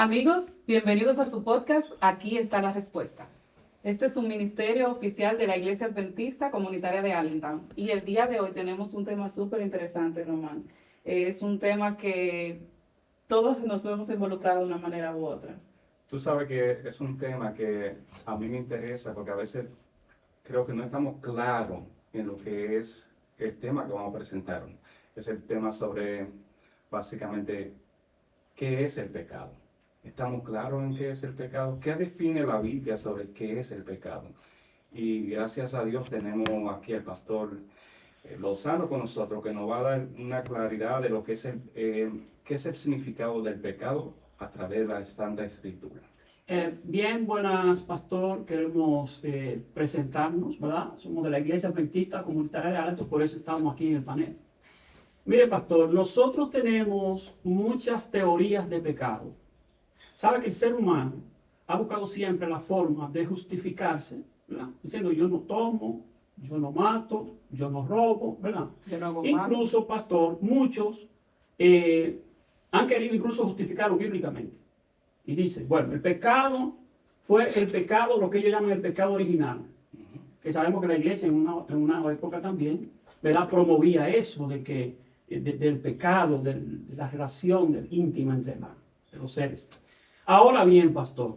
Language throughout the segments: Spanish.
Amigos, bienvenidos a su podcast Aquí está la respuesta. Este es un ministerio oficial de la Iglesia Adventista Comunitaria de Allentown. Y el día de hoy tenemos un tema súper interesante, Román. Es un tema que todos nos hemos involucrado de una manera u otra. Tú sabes que es un tema que a mí me interesa porque a veces creo que no estamos claros en lo que es el tema que vamos a presentar. Es el tema sobre básicamente qué es el pecado. ¿Estamos claros en qué es el pecado? ¿Qué define la Biblia sobre qué es el pecado? Y gracias a Dios tenemos aquí al pastor Lozano con nosotros, que nos va a dar una claridad de lo que es qué es el significado del pecado a través de la Santa Escritura. Bien, buenas, pastor. Queremos presentarnos, ¿verdad? Somos de la Iglesia Adventista Comunitaria de Allentown, por eso estamos aquí en el panel. Mire, pastor, nosotros tenemos muchas teorías de pecado. Sabe que el ser humano ha buscado siempre la forma de justificarse, ¿verdad? Diciendo, yo no tomo, yo no mato, yo no robo, ¿verdad? Yo no hago Incluso, pastor, muchos han querido incluso justificarlo bíblicamente. Y dicen, bueno, el pecado fue el pecado, lo que ellos llaman el pecado original. Que sabemos que la iglesia en una época también, ¿verdad?, promovía eso de que, del pecado, de la relación íntima entre de los seres. Ahora bien, pastor,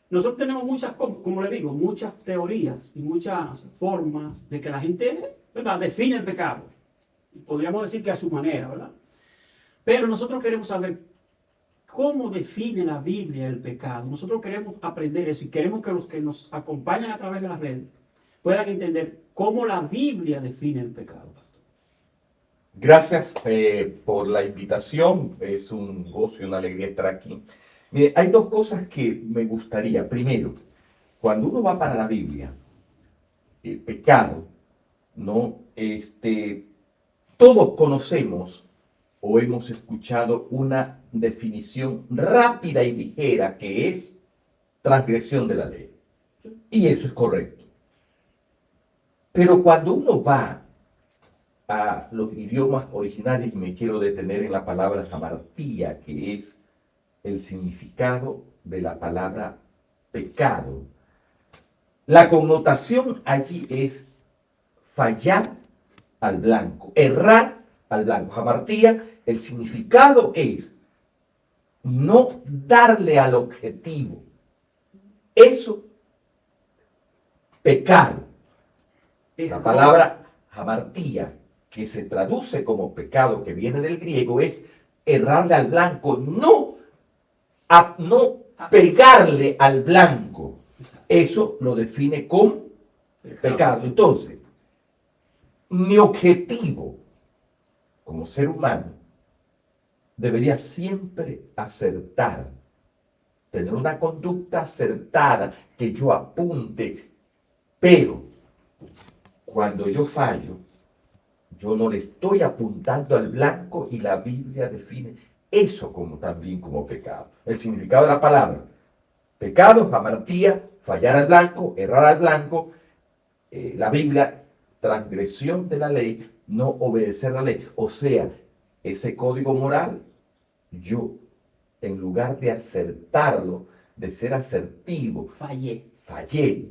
nosotros tenemos muchas, como le digo, muchas teorías y muchas formas de que la gente, ¿verdad?, define el pecado. Podríamos decir que a su manera, ¿verdad? Pero nosotros queremos saber cómo define la Biblia el pecado. Nosotros queremos aprender eso y queremos que los que nos acompañan a través de las redes puedan entender cómo la Biblia define el pecado, pastor. Gracias por la invitación. Es un gozo y una alegría estar aquí. Mire, hay dos cosas que me gustaría. Primero, cuando uno va para la Biblia, el pecado, ¿no? Todos conocemos o hemos escuchado una definición rápida y ligera que es transgresión de la ley. Y eso es correcto. Pero cuando uno va a los idiomas originales, y me quiero detener en la palabra hamartía, que es el significado de la palabra pecado, la connotación allí es fallar al blanco, errar al blanco. Hamartía, el significado es no darle al objetivo. Eso, pecado. La palabra hamartía, que se traduce como pecado, que viene del griego, es errarle al blanco, no pegarle al blanco. Eso lo define como pecado. Entonces, mi objetivo como ser humano debería siempre acertar, tener una conducta acertada, que yo apunte, pero cuando yo fallo, yo no le estoy apuntando al blanco y la Biblia define eso como también como pecado. El significado de la palabra: pecado, hamartía, fallar al blanco, errar al blanco. La Biblia, transgresión de la ley, no obedecer la ley. O sea, ese código moral, yo, en lugar de acertarlo, de ser asertivo, fallé,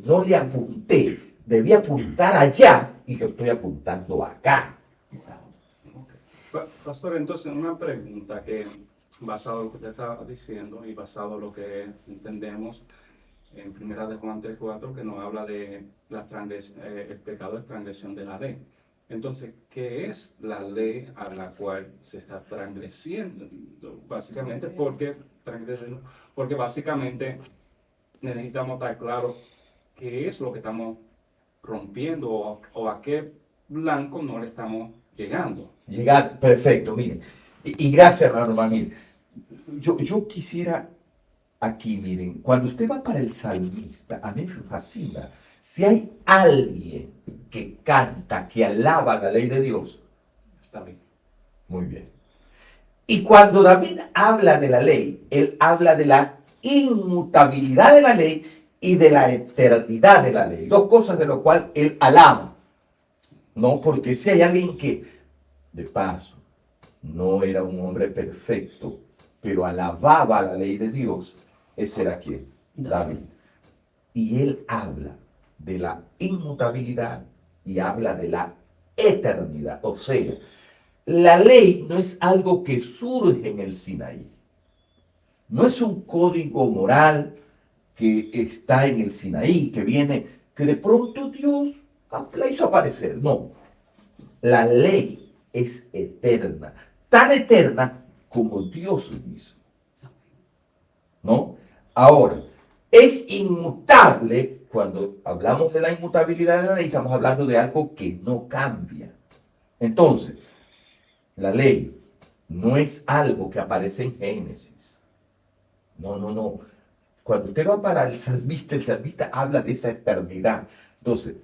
no le apunté. Debía apuntar allá y yo estoy apuntando acá. Pastor, entonces una pregunta que, basado en lo que usted estaba diciendo y basado en lo que entendemos en 1 de Juan 3:4, que nos habla de el pecado es transgresión de la ley. Entonces, ¿qué es la ley a la cual se está transgrediendo? Básicamente, porque básicamente necesitamos estar claros qué es lo que estamos rompiendo o a qué blanco no le estamos llegando. Llegar, perfecto, miren. Y gracias, hermano Mamil. Yo quisiera aquí, miren, cuando usted va para el salmista, a mí me fascina. Si hay alguien que canta, que alaba la ley de Dios, Está bien. Muy bien. Y cuando David habla de la ley, él habla de la inmutabilidad de la ley y de la eternidad de la ley. Dos cosas de lo cual él alaba. No, porque si hay alguien que, de paso, no era un hombre perfecto, pero alababa la ley de Dios, ese era quién, David. Y él habla de la inmutabilidad y habla de la eternidad. O sea, la ley no es algo que surge en el Sinaí. No es un código moral que está en el Sinaí, que viene, que de pronto Dios la hizo aparecer. No, la ley es eterna, tan eterna como Dios mismo. ¿No? Ahora, es inmutable. Cuando hablamos de la inmutabilidad de la ley, estamos hablando de algo que no cambia. Entonces, la ley no es algo que aparece en Génesis. No, no, no. Cuando usted va para el salmista habla de esa eternidad. Entonces,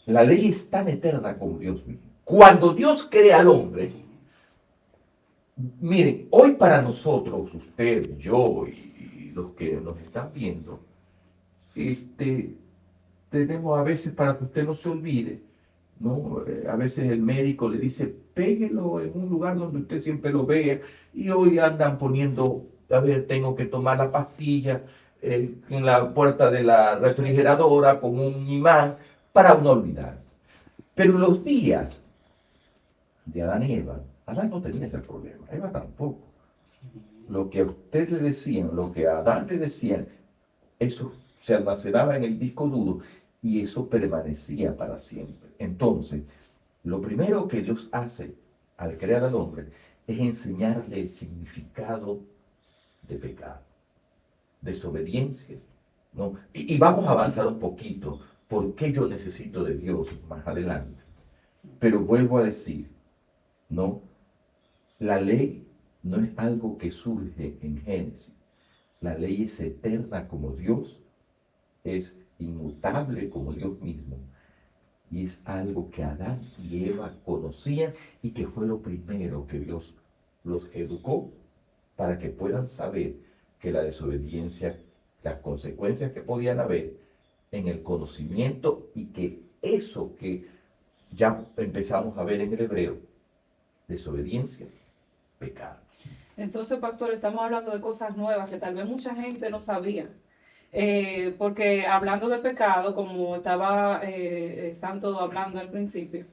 la ley es tan eterna como Dios mismo. Cuando Dios crea al hombre, miren, hoy para nosotros, usted, yo y los que nos están viendo, tenemos a veces, para que usted no se olvide, ¿no? A veces el médico le dice, péguelo en un lugar donde usted siempre lo vea, y hoy andan poniendo, a ver, tengo que tomar la pastilla en la puerta de la refrigeradora con un imán para no olvidar. Pero en los días de Adán y Eva, Adán no tenía ese problema, Eva tampoco. Lo que a usted le decían, lo que a Adán le decían, eso se almacenaba en el disco duro y eso permanecía para siempre. Entonces, lo primero que Dios hace al crear al hombre es enseñarle el significado de pecado, desobediencia, ¿no? Y vamos a avanzar un poquito, por qué yo necesito de Dios más adelante. Pero vuelvo a decir, ¿no? La ley no es algo que surge en Génesis. La ley es eterna como Dios, es inmutable como Dios mismo. Y es algo que Adán y Eva conocían y que fue lo primero que Dios los educó para que puedan saber que la desobediencia, las consecuencias que podían haber en el conocimiento y que eso que ya empezamos a ver en el hebreo, desobediencia, pecado. Entonces, pastor, estamos hablando de cosas nuevas que tal vez mucha gente no sabía. Porque hablando de pecado, como estaba Santo hablando al principio,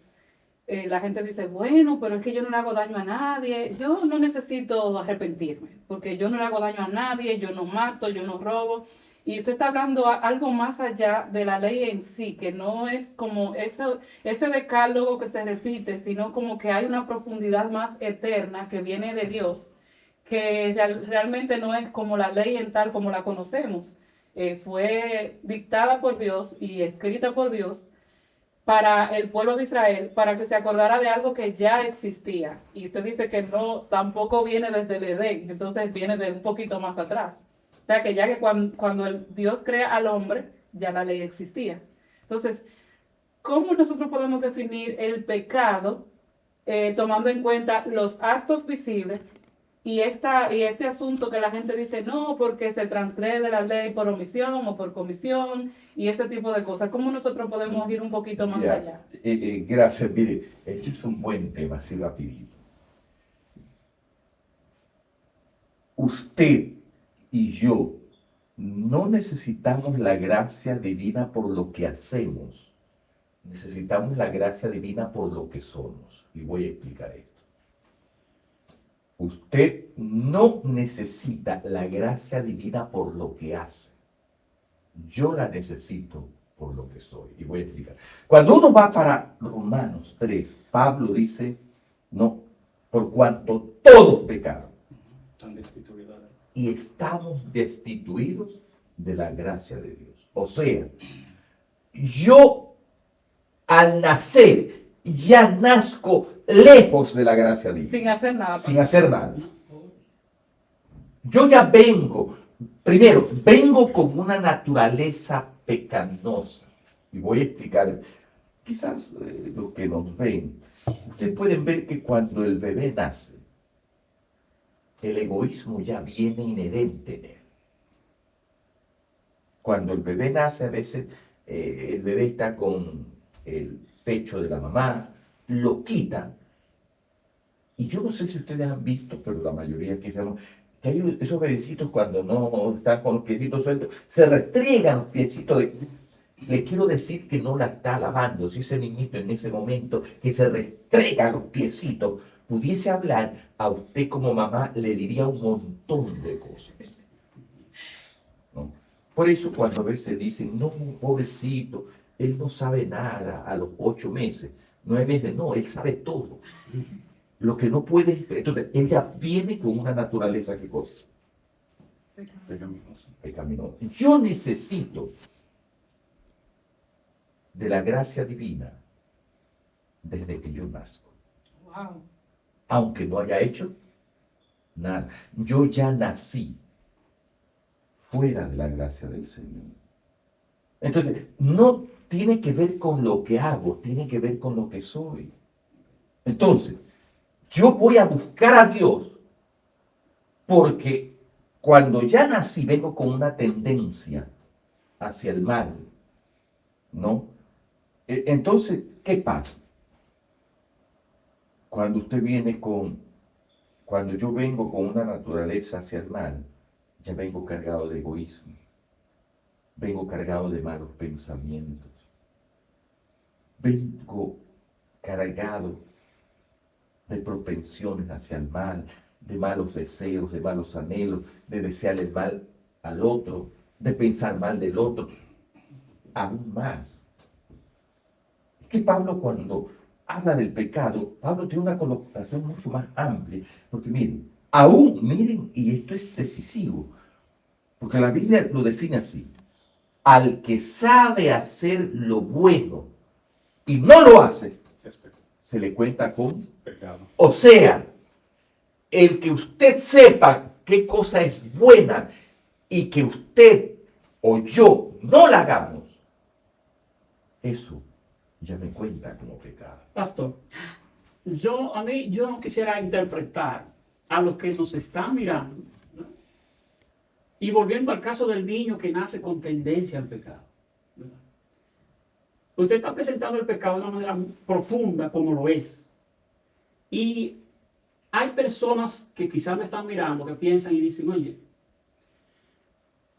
la gente dice, bueno, pero es que yo no le hago daño a nadie, yo no necesito arrepentirme, porque yo no le hago daño a nadie, yo no mato, yo no robo. Y usted está hablando algo más allá de la ley en sí, que no es como ese decálogo que se repite, sino como que hay una profundidad más eterna que viene de Dios, que realmente no es como la ley en tal como la conocemos. Fue dictada por Dios y escrita por Dios para el pueblo de Israel, para que se acordara de algo que ya existía. Y usted dice que no, tampoco viene desde el Edén, entonces viene de un poquito más atrás. O sea, que ya que cuando Dios crea al hombre, ya la ley existía. Entonces, ¿cómo nosotros podemos definir el pecado tomando en cuenta los actos visibles y este asunto que la gente dice, no, porque se transgrede la ley por omisión o por comisión y ese tipo de cosas? ¿Cómo nosotros podemos ir un poquito más allá? Gracias, mire, este es un buen tema, así rapidito. Usted y yo no necesitamos la gracia divina por lo que hacemos, necesitamos la gracia divina por lo que somos. Y voy a explicar esto. Usted no necesita la gracia divina por lo que hace. Yo la necesito por lo que soy. Y voy a explicar. Cuando uno va para Romanos 3, Pablo dice, no, por cuanto todos pecaron y estamos destituidos de la gracia de Dios. O sea, yo al nacer ya nazco lejos de la gracia divina. Sin hacer nada. Sin hacer nada. Yo ya vengo, primero, vengo con una naturaleza pecaminosa. Y voy a explicar, quizás los que nos ven, ustedes pueden ver que cuando el bebé nace, el egoísmo ya viene inherente en él. Cuando el bebé nace, a veces el bebé está con el pecho de la mamá, lo quitan. Y yo no sé si ustedes han visto, pero la mayoría quizás no, Que hay esos bebecitos cuando no están con los piecitos sueltos, se restriegan los piecitos. Le quiero decir que no la está lavando. Si ese niñito en ese momento que se restrega los piecitos pudiese hablar, a usted como mamá le diría un montón de cosas. ¿No? Por eso cuando a veces dicen, no, pobrecito, él no sabe nada a los 8 meses, 9 meses, no, él sabe todo. Lo que no puede, entonces ella viene con una naturaleza, ¿qué cosa? Pecaminoso. Pecaminosa. Yo necesito de la gracia divina desde que yo nazco. Wow. Aunque no haya hecho nada. Yo ya nací fuera de la gracia del Señor. Entonces, no tiene que ver con lo que hago, tiene que ver con lo que soy. Entonces, yo voy a buscar a Dios porque cuando ya nací vengo con una tendencia hacia el mal, ¿no? Entonces, ¿qué pasa? Cuando yo vengo con una naturaleza hacia el mal, ya vengo cargado de egoísmo, vengo cargado de malos pensamientos, vengo cargado de propensiones hacia el mal, de malos deseos, de malos anhelos, de desear el mal al otro, de pensar mal del otro, aún más. Es que Pablo cuando habla del pecado, Pablo tiene una connotación mucho más amplia, porque miren, y esto es decisivo, porque la Biblia lo define así: al que sabe hacer lo bueno y no lo hace, Es pecado. se le cuenta con, Pecado. o sea, el que usted sepa qué cosa es buena y que usted o yo no la hagamos, eso ya me cuenta como pecado. Pastor, yo no quisiera interpretar a los que nos están mirando, ¿no? Y volviendo al caso del niño que nace con tendencia al pecado, ¿verdad? Usted está presentando el pecado de una manera profunda como lo es. Y hay personas que quizás me están mirando, que piensan y dicen, oye,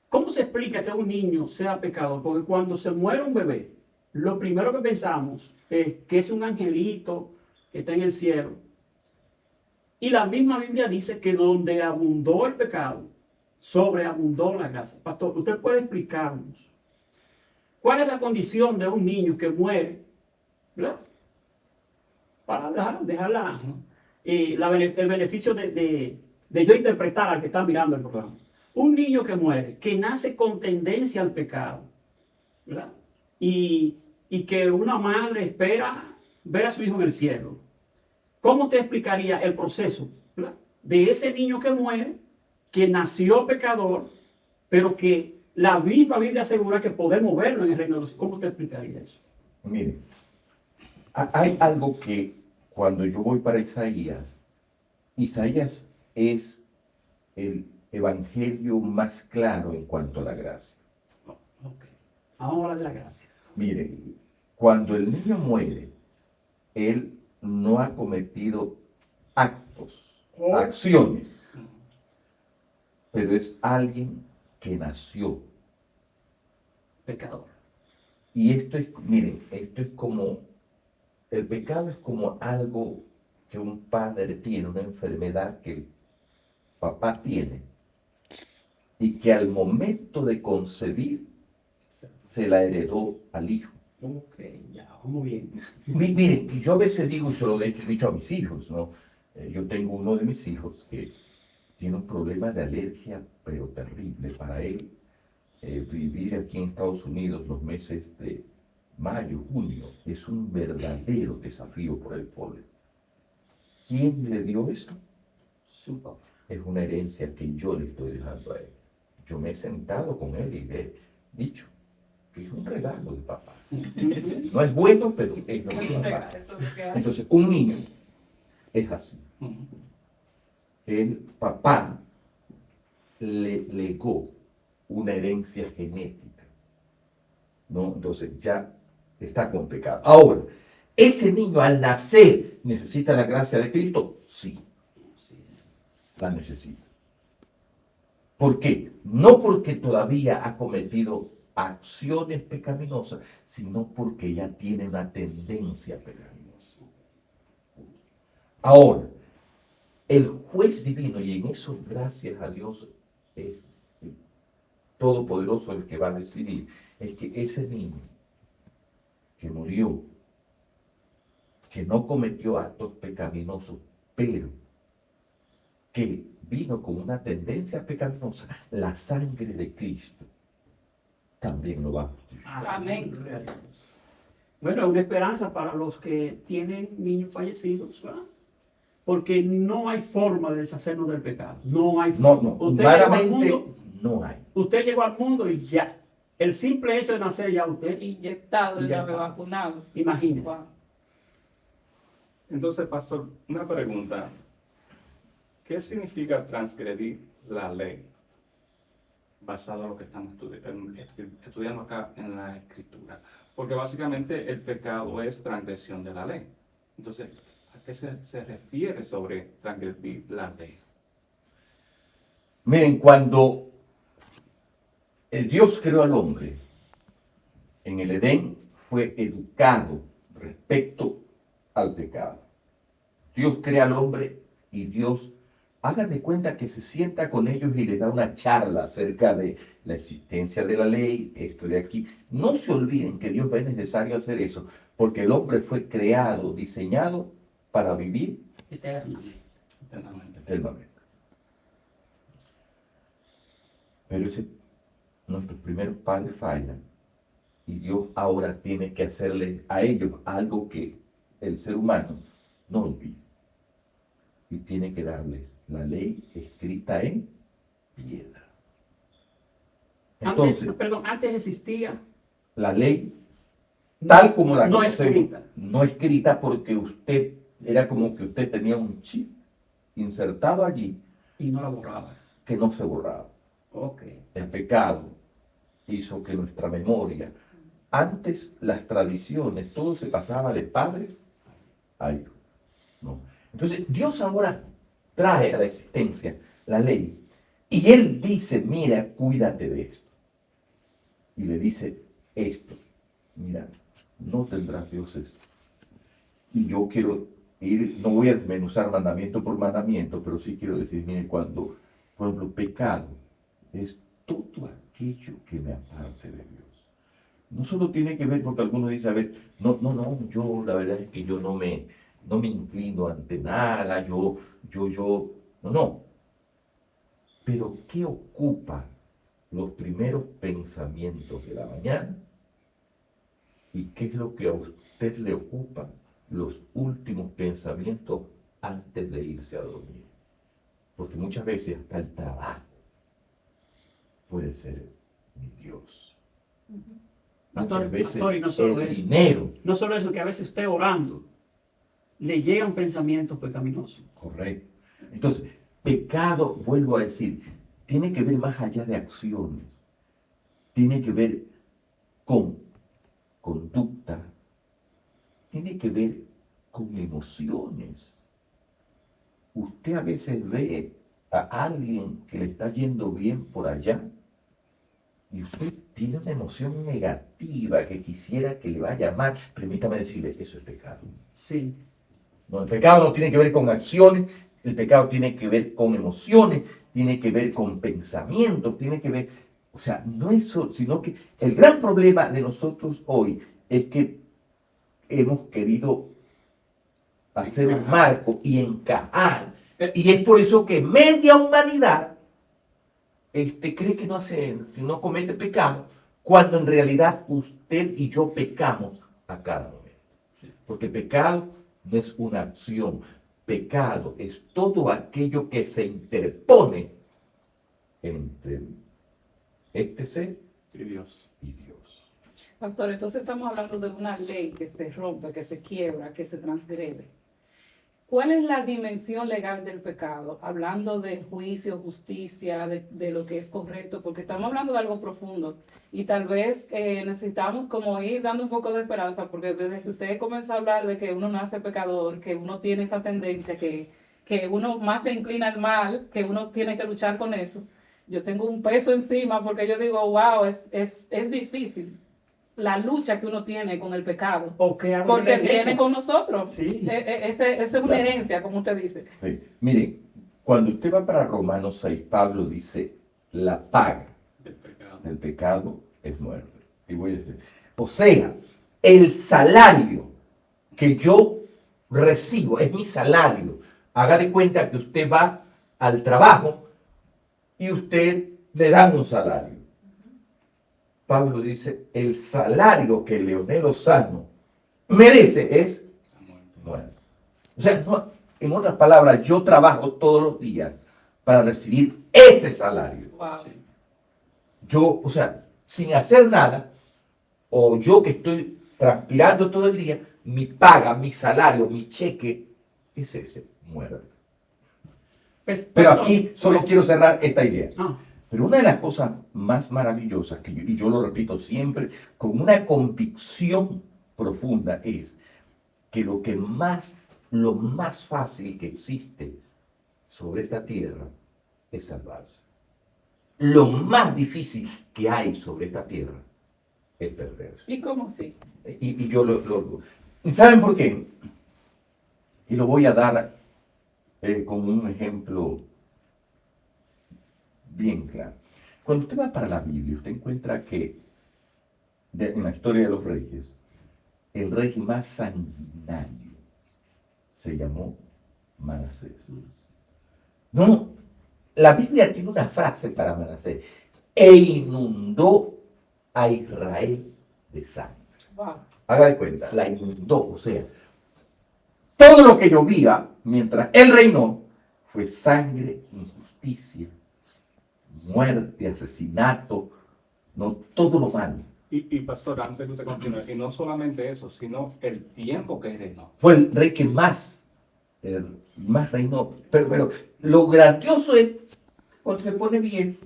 ¿cómo se explica que un niño sea pecador? Porque cuando se muere un bebé, lo primero que pensamos es que es un angelito que está en el cielo. Y la misma Biblia dice que donde abundó el pecado, sobreabundó la gracia. Pastor, ¿usted puede explicarnos cuál es la condición de un niño que muere, ¿verdad? Para dejarla, el beneficio de yo interpretar al que está mirando el programa. Un niño que muere, que nace con tendencia al pecado, ¿verdad? Y que una madre espera ver a su hijo en el cielo. ¿Cómo usted explicaría el proceso, ¿verdad?, de ese niño que muere, que nació pecador, pero que la misma Biblia asegura que podemos verlo en el reino de los cielos? ¿Cómo usted explicaría eso? Miren, hay algo que cuando yo voy para Isaías es el evangelio más claro en cuanto a la gracia. Okay. Vamos a hablar de la gracia. Miren, cuando el niño muere, él no ha cometido actos, acciones, pero es alguien que nació. Pecador. Y esto es, miren, esto es como, el pecado es como algo que un padre tiene, una enfermedad que el papá tiene, y que al momento de concebir se la heredó al hijo. Ok, ya, vamos bien. Miren, yo a veces digo, y se lo he dicho a mis hijos, ¿no? Yo tengo uno de mis hijos que tiene un problema de alergia, pero terrible. Para él, vivir aquí en Estados Unidos los meses de mayo, junio, es un verdadero desafío por el polen. ¿Quién le dio eso? Su papá. Es una herencia que yo le estoy dejando a él. Yo me he sentado con él y le he dicho que es un regalo de papá. No es bueno, pero es lo que papá. Entonces, un niño es así. El papá le legó una herencia genética, ¿no? Entonces ya está con pecado. Ahora, ¿ese niño al nacer necesita la gracia de Cristo? Sí, la necesita. ¿Por qué? No porque todavía ha cometido acciones pecaminosas, sino porque ya tiene una tendencia pecaminosa. Ahora, el juez divino, y en eso, gracias a Dios, es el Todopoderoso el que va a decidir, es que ese niño que murió, que no cometió actos pecaminosos, pero que vino con una tendencia pecaminosa, la sangre de Cristo también lo va a justificar. Amén. Bueno, una esperanza para los que tienen niños fallecidos, ¿verdad? Porque no hay forma de deshacernos del pecado. No hay No, forma. no, Usted llegó al humanamente mundo, no hay. usted llegó al mundo y ya. El simple hecho de nacer ya usted, Inyectado y ya me Inyectado. vacunado. imagínese. Wow. Entonces, pastor, una pregunta. ¿Qué significa transgredir la ley? Basado en lo que estamos estudiando acá en la Escritura. Porque básicamente el pecado es transgresión de la ley. Entonces, ¿a qué se refiere sobre transgredir la ley? Miren, cuando Dios creó al hombre, en el Edén fue educado respecto al pecado. Dios crea al hombre y Dios, hagan de cuenta que se sienta con ellos y les da una charla acerca de la existencia de la ley, esto de aquí. No se olviden que Dios ve necesario hacer eso, porque el hombre fue creado, diseñado para vivir Eternamente. Eternamente. eternamente. Pero nuestros primeros padres fallan y Dios ahora tiene que hacerle a ellos algo que el ser humano no olvida. Y tiene que darles la ley escrita en piedra. Entonces, Antes existía la ley, tal como la no conocemos, escrita. no escrita porque usted, era como que usted tenía un chip insertado allí Y no la borraba. que no se borraba. Ok. El pecado hizo que nuestra memoria, antes las tradiciones, todo se pasaba de padres a hijos, ¿no? Entonces Dios ahora trae a la existencia la ley y Él dice, mira, cuídate de esto. Y le dice esto, mira, no tendrás dioses. Y yo quiero ir, no voy a desmenuzar mandamiento por mandamiento, pero sí quiero decir, mire, cuando, por ejemplo, pecado es todo aquello que me aparte de Dios. No solo tiene que ver, porque algunos dicen, a ver, no, yo la verdad es que yo no me inclino ante nada, no. Pero ¿qué ocupa los primeros pensamientos de la mañana? ¿Y qué es lo que a usted le ocupa los últimos pensamientos antes de irse a dormir? Porque muchas veces hasta el trabajo puede ser mi Dios. Muchas veces Pastor, y no solo el eso. dinero. No solo eso, que a veces usted orando le llegan pensamientos pecaminosos. Correcto. Entonces, pecado, vuelvo a decir, tiene que ver más allá de acciones. Tiene que ver con conducta. Tiene que ver con emociones. Usted a veces ve a alguien que le está yendo bien por allá y usted tiene una emoción negativa que quisiera que le vaya mal. Permítame decirle, eso es pecado. Sí. No, el pecado no tiene que ver con acciones, el pecado tiene que ver con emociones, tiene que ver con pensamientos, tiene que ver, o sea, no eso, sino que el gran problema de nosotros hoy es que hemos querido hacer un marco y encajar. Y es por eso que media humanidad cree que no comete pecado, cuando en realidad usted y yo pecamos a cada momento. Porque pecado no es una acción, pecado es todo aquello que se interpone entre este ser Y Dios. y Dios. Pastor, entonces estamos hablando de una ley que se rompe, que se quiebra, que se transgrede. ¿Cuál es la dimensión legal del pecado? Hablando de juicio, justicia, de lo que es correcto, porque estamos hablando de algo profundo y tal vez necesitamos como ir dando un poco de esperanza, porque desde que usted comenzó a hablar de que uno nace pecador, que uno tiene esa tendencia, que uno más se inclina al mal, que uno tiene que luchar con eso, yo tengo un peso encima porque yo digo, wow, es difícil la lucha que uno tiene con el pecado. ¿O qué hago Porque en la iglesia? viene con nosotros. Sí. Esa es una herencia, como usted dice. Sí. Miren, cuando usted va para Romanos 6, Pablo dice, la paga Del pecado. del pecado es muerte. Y voy a decir, o sea, el salario que yo recibo es mi salario. Haga de cuenta que usted va al trabajo y usted le dan un salario. Pablo dice, el salario que Leonel Lozano merece es La muerte. muerte. O sea, en otras palabras, yo trabajo todos los días para recibir ese salario. Wow. Sí. Yo, o sea, sin hacer nada, o yo que estoy transpirando todo el día, mi paga, mi salario, mi cheque es ese, muerte. Pero Perdón. aquí solo quiero cerrar esta idea. Ah, Pero una de las cosas más maravillosas, y yo lo repito siempre, con una convicción profunda, es que lo más fácil que existe sobre esta tierra es salvarse. Lo más difícil que hay sobre esta tierra es perderse. ¿Y cómo sí? Y yo ¿y saben por qué? Y lo voy a dar con un ejemplo bien claro. Cuando usted va para la Biblia, usted encuentra que en la historia de los reyes, el rey más sanguinario se llamó Manasés. No, la Biblia tiene una frase para Manasés. E inundó a Israel de sangre. Wow. Haga de cuenta, la inundó, o sea, todo lo que llovía mientras él reinó fue sangre, injusticia, muerte, asesinato, no todo lo malo. Y pastor, antes que usted continúe, y no solamente eso, sino el tiempo que reinó. Fue el rey que más reinó. Pero lo grandioso es cuando se pone bien.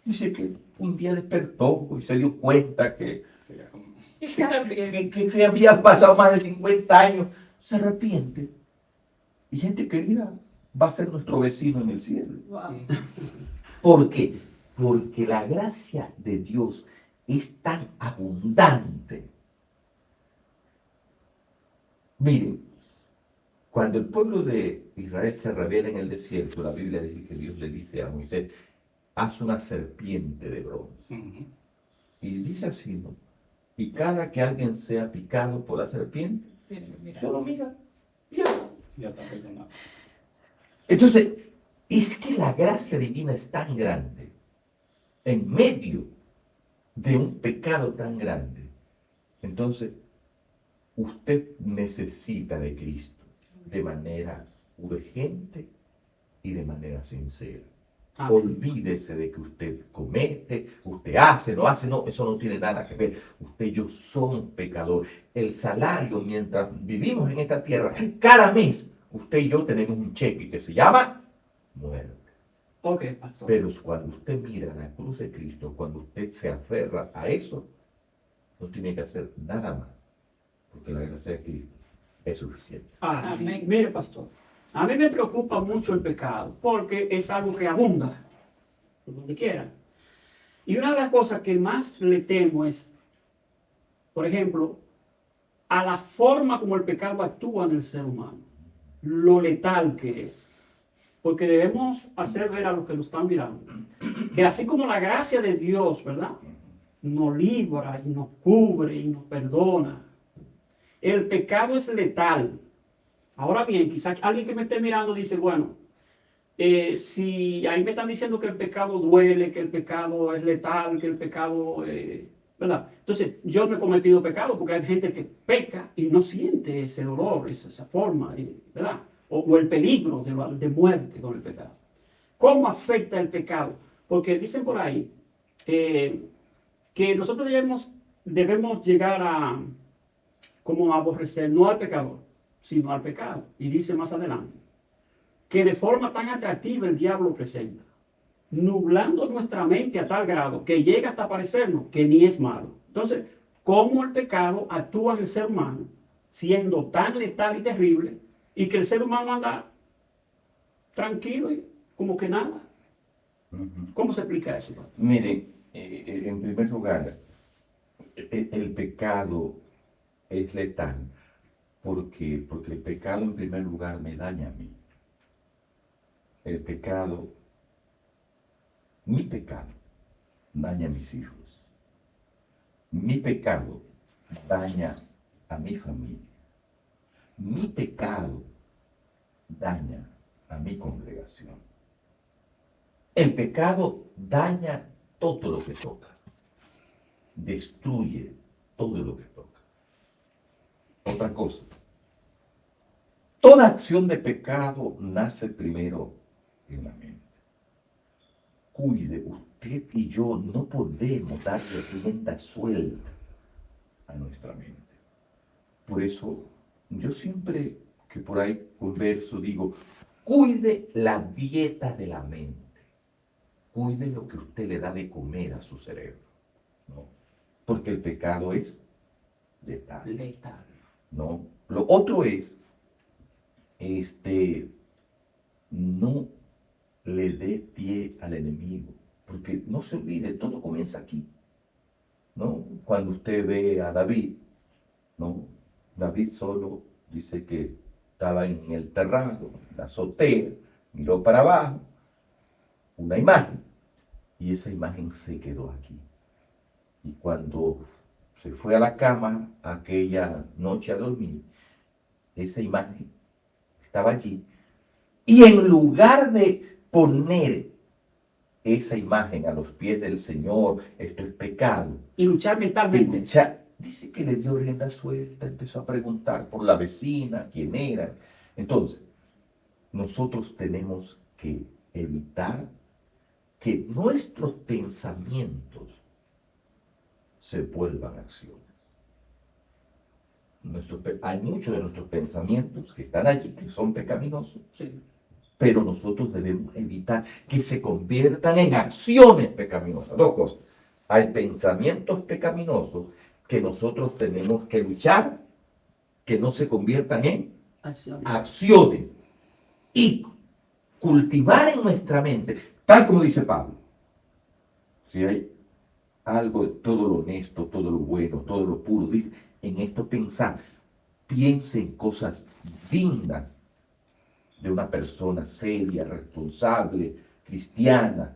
Dice que un día despertó y se dio cuenta que Y cada bien. que había pasado más de 50 años. Se arrepiente. Y gente querida, va a ser nuestro vecino en el cielo. Wow. ¿Por qué? Porque la gracia de Dios es tan abundante. Miren, cuando el pueblo de Israel se revela en el desierto, la Biblia dice que Dios le dice a Moisés, haz una serpiente de bronce. Ujú. Y dice así, ¿no? Y cada que alguien sea picado por la serpiente, Tiene que mirar. solo mira. Ya. Ya está perdonado. Entonces, es que la gracia divina es tan grande, en medio de un pecado tan grande. Entonces, usted necesita de Cristo de manera urgente y de manera sincera. amén. Olvídese de que usted comete, usted hace, no hace, no, eso no tiene nada que ver. Usted y yo somos pecadores. El salario, mientras vivimos en esta tierra, cada mes, usted y yo tenemos un cheque que se llama muerte. Ok, pastor. Pero cuando usted mira la cruz de Cristo, cuando usted se aferra a eso, no tiene que hacer nada más, porque la gracia de Cristo es suficiente. Amén. Mire, pastor, a mí me preocupa mucho el pecado, porque es algo que abunda, por donde quiera. Y una de las cosas que más le temo es, por ejemplo, a la forma como el pecado actúa en el ser humano, lo letal que es. Porque debemos hacer ver a los que lo están mirando, que así como la gracia de Dios, ¿verdad?, nos libra y nos cubre y nos perdona, el pecado es letal. Ahora bien, quizás alguien que me esté mirando dice, bueno, si ahí me están diciendo que el pecado duele, que el pecado es letal, que el pecado, ¿verdad? Entonces, yo no he cometido pecado porque hay gente que peca y no siente ese dolor, esa forma, ¿verdad? O el peligro de muerte con el pecado. ¿Cómo afecta el pecado? Porque dicen por ahí que nosotros debemos llegar a como aborrecer no al pecador, sino al pecado. Y dice más adelante que de forma tan atractiva el diablo presenta, nublando nuestra mente a tal grado que llega hasta parecernos que ni es malo. Entonces, ¿cómo el pecado actúa en el ser humano siendo tan letal y terrible y que el ser humano anda tranquilo y como que nada? Ujú. ¿Cómo se explica eso, pastor? Mire, en primer lugar, el pecado es letal porque el pecado en primer lugar me daña a mí. El pecado, mi pecado, daña a mis hijos. Mi pecado daña a mi familia. Mi pecado daña a mi congregación. El pecado daña todo lo que toca. Destruye todo lo que toca. Otra cosa. Toda acción de pecado nace primero en la mente. Cuide, usted y yo no podemos darle rienda suelta a nuestra mente. Por eso, yo siempre que por ahí converso digo, cuide la dieta de la mente. Cuide lo que usted le da de comer a su cerebro, ¿no? Porque el pecado es letal, Letal. ¿no? Lo otro es, no le dé pie al enemigo, porque no se olvide, todo comienza aquí, ¿no? Cuando usted ve a David, ¿no? David solo dice que estaba en el terrado, en la azotea, miró para abajo, una imagen, y esa imagen se quedó aquí. Y cuando se fue a la cama aquella noche a dormir, esa imagen estaba allí, y en lugar de poner esa imagen a los pies del Señor, esto es pecado, Y luchar mentalmente. dice que le dio rienda suelta, empezó a preguntar por la vecina, quién era. Entonces, nosotros tenemos que evitar que nuestros pensamientos se vuelvan acciones. Hay muchos de nuestros pensamientos que están allí, que son pecaminosos, Sí. pero nosotros debemos evitar que se conviertan en acciones pecaminosas. Dos cosas. Hay pensamientos pecaminosos que nosotros tenemos que luchar, que no se conviertan en Acciones. acciones y cultivar en nuestra mente, tal como dice Pablo, si hay algo de todo lo honesto, todo lo bueno, todo lo puro, dice, en esto pensar, piense en cosas dignas de una persona seria, responsable, cristiana.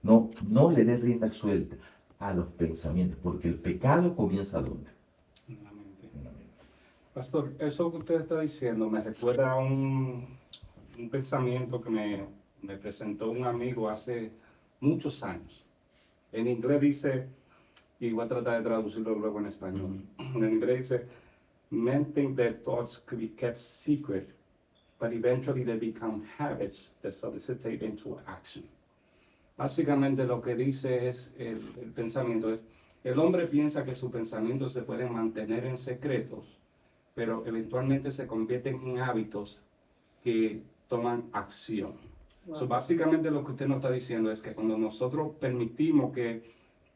No le dé rienda suelta a los pensamientos, porque el pecado comienza ¿dónde? En la mente. En la mente. Pastor, eso que usted está diciendo me recuerda a un pensamiento que me presentó un amigo hace muchos años. En inglés dice, y voy a tratar de traducirlo luego en español. En inglés dice, men think that thoughts could be kept secret, but eventually they become habits that solicitate into action. Básicamente lo que dice es, el pensamiento es, el hombre piensa que sus pensamientos se pueden mantener en secretos, pero eventualmente se convierten en hábitos que toman acción. Wow. So, básicamente lo que usted nos está diciendo es que cuando nosotros permitimos que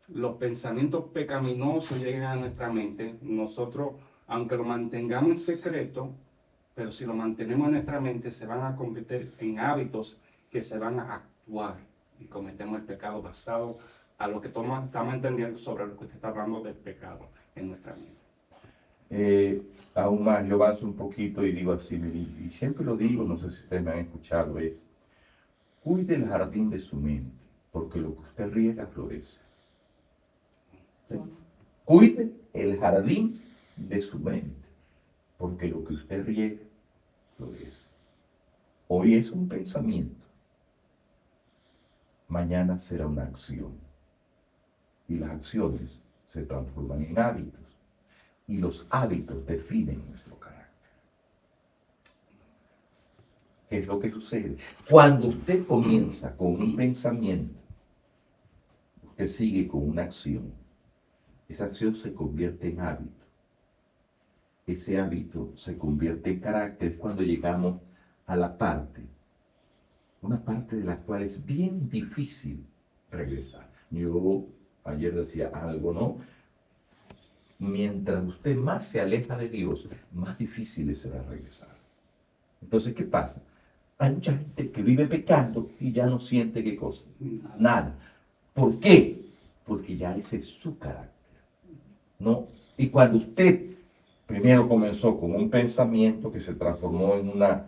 los pensamientos pecaminosos lleguen a nuestra mente, nosotros, aunque lo mantengamos en secreto, pero si lo mantenemos en nuestra mente, se van a convertir en hábitos que se van a actuar y cometemos el pecado basado a lo que estamos entendiendo sobre lo que usted está hablando del pecado en nuestra mente. Aún más, yo avanzo un poquito y digo así, y siempre lo digo, no sé si ustedes me han escuchado, es, cuide el jardín de su mente, porque lo que usted riega florece. ¿Sí? Cuide el jardín de su mente, porque lo que usted riega florece. Hoy es un pensamiento, mañana será una acción, y las acciones se transforman en hábitos, y los hábitos definen nuestro carácter. ¿Qué es lo que sucede? Cuando usted comienza con un pensamiento, usted sigue con una acción, esa acción se convierte en hábito. Ese hábito se convierte en carácter. Es cuando llegamos a la parte, una parte de la cual es bien difícil regresar. Yo ayer decía algo, ¿no? Mientras usted más se aleja de Dios, más difícil será regresar. Entonces, ¿qué pasa? Hay mucha gente que vive pecando y ya no siente qué cosa. Nada. ¿Por qué? Porque ya ese es su carácter. ¿No? Y cuando usted primero comenzó con un pensamiento que se transformó en una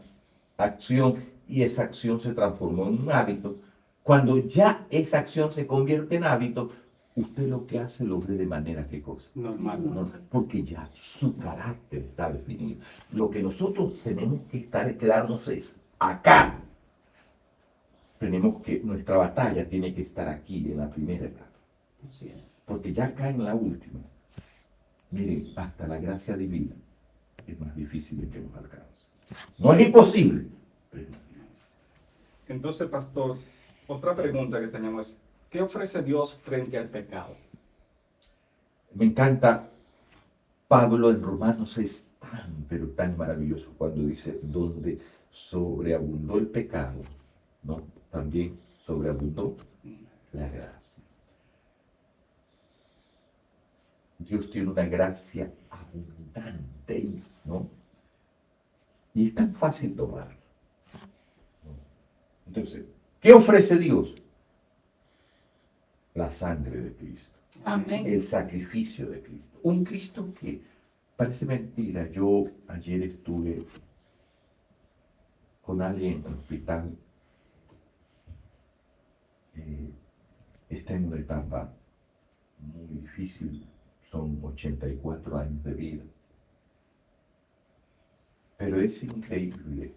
acción y esa acción se transformó en un hábito, cuando ya esa acción se convierte en hábito, usted lo que hace lo ve de manera qué cosa. Normal. No, porque ya su carácter está definido. Lo que nosotros tenemos que quedarnos es acá. Nuestra batalla tiene que estar aquí, en la primera etapa. Así es. Porque ya acá en la última, miren, hasta la gracia divina es más difícil de que nos alcance. No es imposible, pero es más difícil. Entonces, pastor, otra pregunta que tenemos es, ¿qué ofrece Dios frente al pecado? Me encanta Pablo en Romanos, es tan, pero tan maravilloso cuando dice, donde sobreabundó el pecado, ¿no? También sobreabundó la gracia. Dios tiene una gracia abundante, ¿no? Y es tan fácil tomarla. Entonces, ¿qué ofrece Dios? La sangre de Cristo. Amén. El sacrificio de Cristo. Un Cristo que parece mentira. Yo ayer estuve con alguien en el hospital. Está en una etapa muy difícil. Son 84 años de vida. Pero es increíble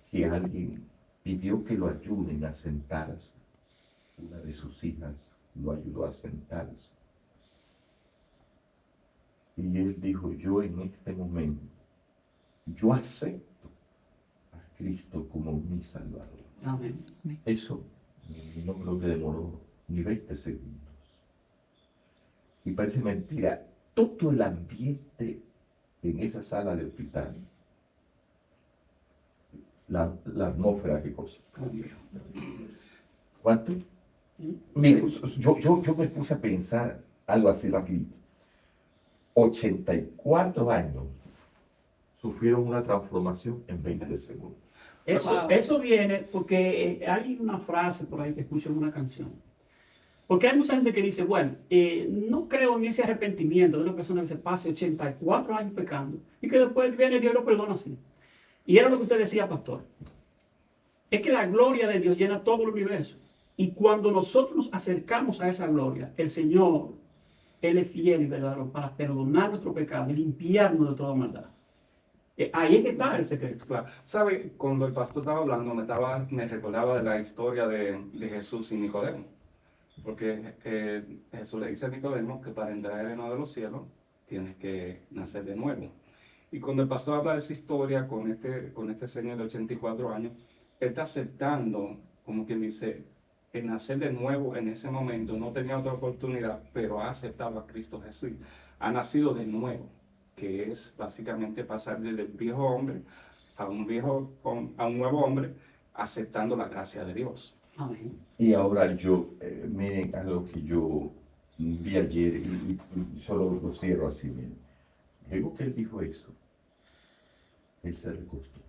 que alguien pidió que lo ayuden a sentarse. Una de sus hijas lo ayudó a sentarse. Y él dijo, yo en este momento, yo acepto a Cristo como mi Salvador. Amén. Eso no me lo demoró ni 20 segundos. Y parece mentira, todo el ambiente en esa sala de hospital, la atmósfera, ¿qué cosa? ¿Cuánto? Mire, yo me puse a pensar algo así rapidito. 84 años sufrieron una transformación en 20 segundos. Eso viene porque hay una frase por ahí que escucho en una canción. Porque hay mucha gente que dice, bueno, no creo en ese arrepentimiento de una persona que se pase 84 años pecando y que después viene Dios y lo perdona así. Y era lo que usted decía, pastor. Es que la gloria de Dios llena todo el universo. Y cuando nosotros nos acercamos a esa gloria, el Señor, Él es fiel y verdadero para perdonar nuestro pecado y limpiarnos de toda maldad. Ahí es que está el secreto. Claro. ¿Sabe? Cuando el pastor estaba hablando, me recordaba de la historia de Jesús y Nicodemo. Porque Jesús le dice a Nicodemo que para entrar al reino de los cielos tienes que nacer de nuevo. Y cuando el pastor habla de esa historia con este señor de 84 años, él está aceptando, como quien dice, el nacer de nuevo en ese momento. No tenía otra oportunidad, pero ha aceptado a Cristo Jesús. Ha nacido de nuevo, que es básicamente pasar desde el viejo hombre a un nuevo hombre, aceptando la gracia de Dios. Amén. Y ahora miren a lo que yo vi ayer y solo lo cierro así, miren. Luego que él dijo eso, él se recostó.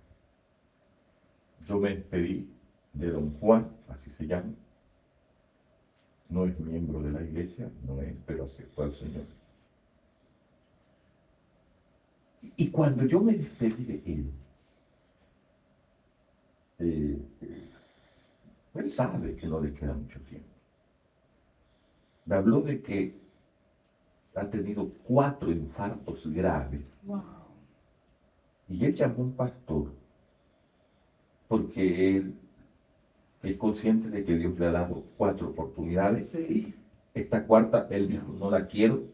Yo me despedí de don Juan, así se llama. No es miembro de la iglesia, no es, pero aceptó al Señor. Y cuando yo me despedí de él sabe que no le queda mucho tiempo. Me habló de que ha tenido 4 infartos graves. Wow. Y él llamó a un pastor porque él es consciente de que Dios le ha dado 4 oportunidades. Sí. Y esta cuarta, él dijo, no la quiero.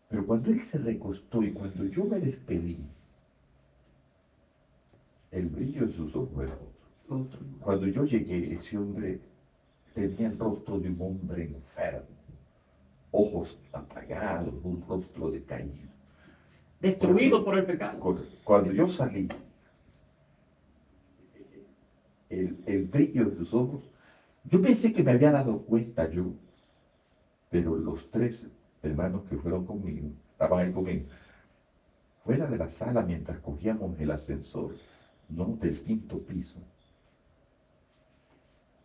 Pero cuando él se recostó y cuando yo me despedí, el brillo en sus ojos era otro. Cuando yo llegué, ese hombre tenía el rostro de un hombre enfermo, ojos apagados, un rostro decaído. Destruido por el pecado. Cuando yo salí, el brillo de sus ojos, yo pensé que me había dado cuenta yo, pero los 3 hermanos que fueron conmigo, estaban ahí conmigo, fuera de la sala mientras cogíamos el ascensor, no, del quinto piso,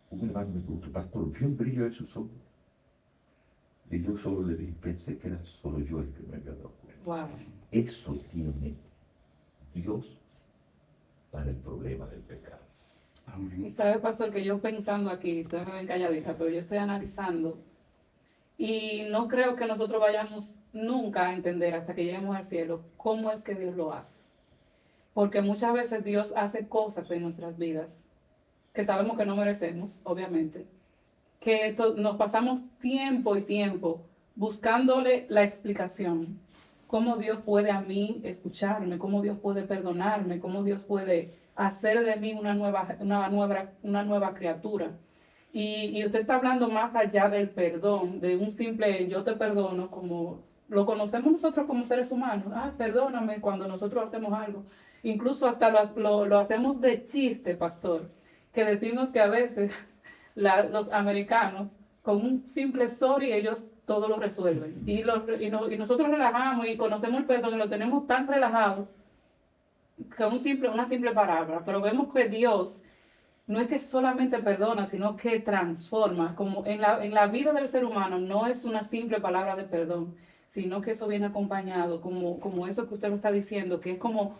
un hermano me preguntó, pastor, ¿vio el brillo de sus ojos? Y yo solo le dije, pensé que era solo yo el que me había dado cuenta. Wow. Eso tiene Dios para el problema del pecado. Y Amén. sabe, pastor, que yo pensando aquí, estoy bien calladita, pero yo estoy analizando y no creo que nosotros vayamos nunca a entender hasta que lleguemos al cielo cómo es que Dios lo hace. Porque muchas veces Dios hace cosas en nuestras vidas que sabemos que no merecemos, obviamente, que nos pasamos tiempo y tiempo buscándole la explicación. Cómo Dios puede a mí escucharme, cómo Dios puede perdonarme, cómo Dios puede hacer de mí una nueva criatura. Y usted está hablando más allá del perdón, de un simple yo te perdono, como lo conocemos nosotros como seres humanos. Ah, perdóname cuando nosotros hacemos algo. Incluso hasta lo hacemos de chiste, pastor, que decimos que a veces los americanos, con un simple sorry, ellos todo lo resuelven. Y nosotros relajamos y conocemos el perdón y lo tenemos tan relajado que una simple palabra. Pero vemos que Dios no es que solamente perdona, sino que transforma. Como en la vida del ser humano no es una simple palabra de perdón, sino que eso viene acompañado, como eso que usted lo está diciendo, que es como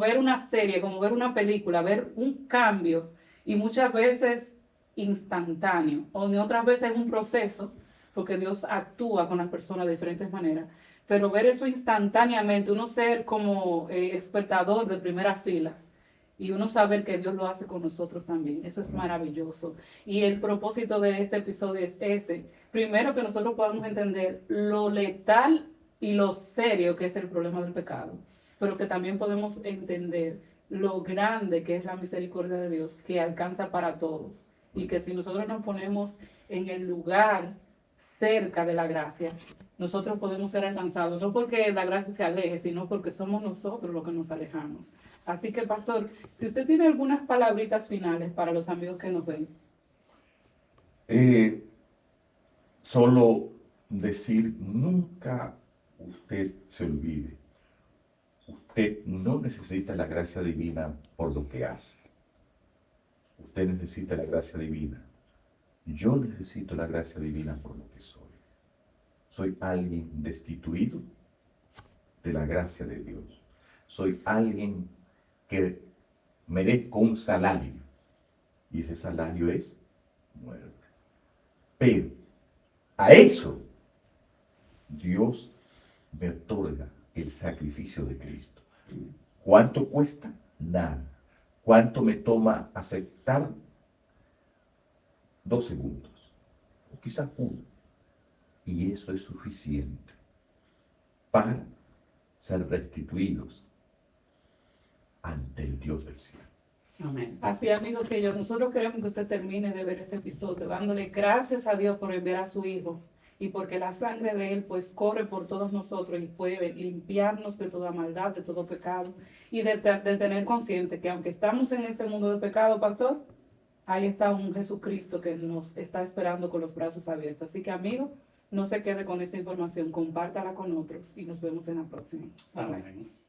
ver una serie, como ver una película, ver un cambio, y muchas veces instantáneo, o de otras veces un proceso, porque Dios actúa con las personas de diferentes maneras, pero ver eso instantáneamente, uno ser como espectador de primera fila, y uno saber que Dios lo hace con nosotros también. Eso es maravilloso. Y el propósito de este episodio es ese. Primero, que nosotros podamos entender lo letal y lo serio que es el problema del pecado, pero que también podemos entender lo grande que es la misericordia de Dios, que alcanza para todos. Y que si nosotros nos ponemos en el lugar cerca de la gracia, nosotros podemos ser alcanzados, no porque la gracia se aleje, sino porque somos nosotros los que nos alejamos. Así que, pastor, si usted tiene algunas palabritas finales para los amigos que nos ven. Solo decir, nunca usted se olvide, usted no necesita la gracia divina por lo que hace. Usted necesita la gracia divina. Yo necesito la gracia divina por lo que soy. Soy alguien destituido de la gracia de Dios. Soy alguien que merezco un salario. Y ese salario es muerte. Pero a eso Dios me otorga el sacrificio de Cristo. ¿Cuánto cuesta? Nada. ¿Cuánto me toma aceptar? 2 segundos, o quizás 1. Y eso es suficiente para ser restituidos ante el Dios del cielo. Amén. Así, amigos, nosotros queremos que usted termine de ver este episodio dándole gracias a Dios por enviar a su Hijo y porque la sangre de Él pues corre por todos nosotros y puede limpiarnos de toda maldad, de todo pecado, y de tener consciente que aunque estamos en este mundo de pecado, pastor, ahí está un Jesucristo que nos está esperando con los brazos abiertos. Así que, amigos, no se quede con esta información, compártala con otros y nos vemos en la próxima. Bye, bye. Amén.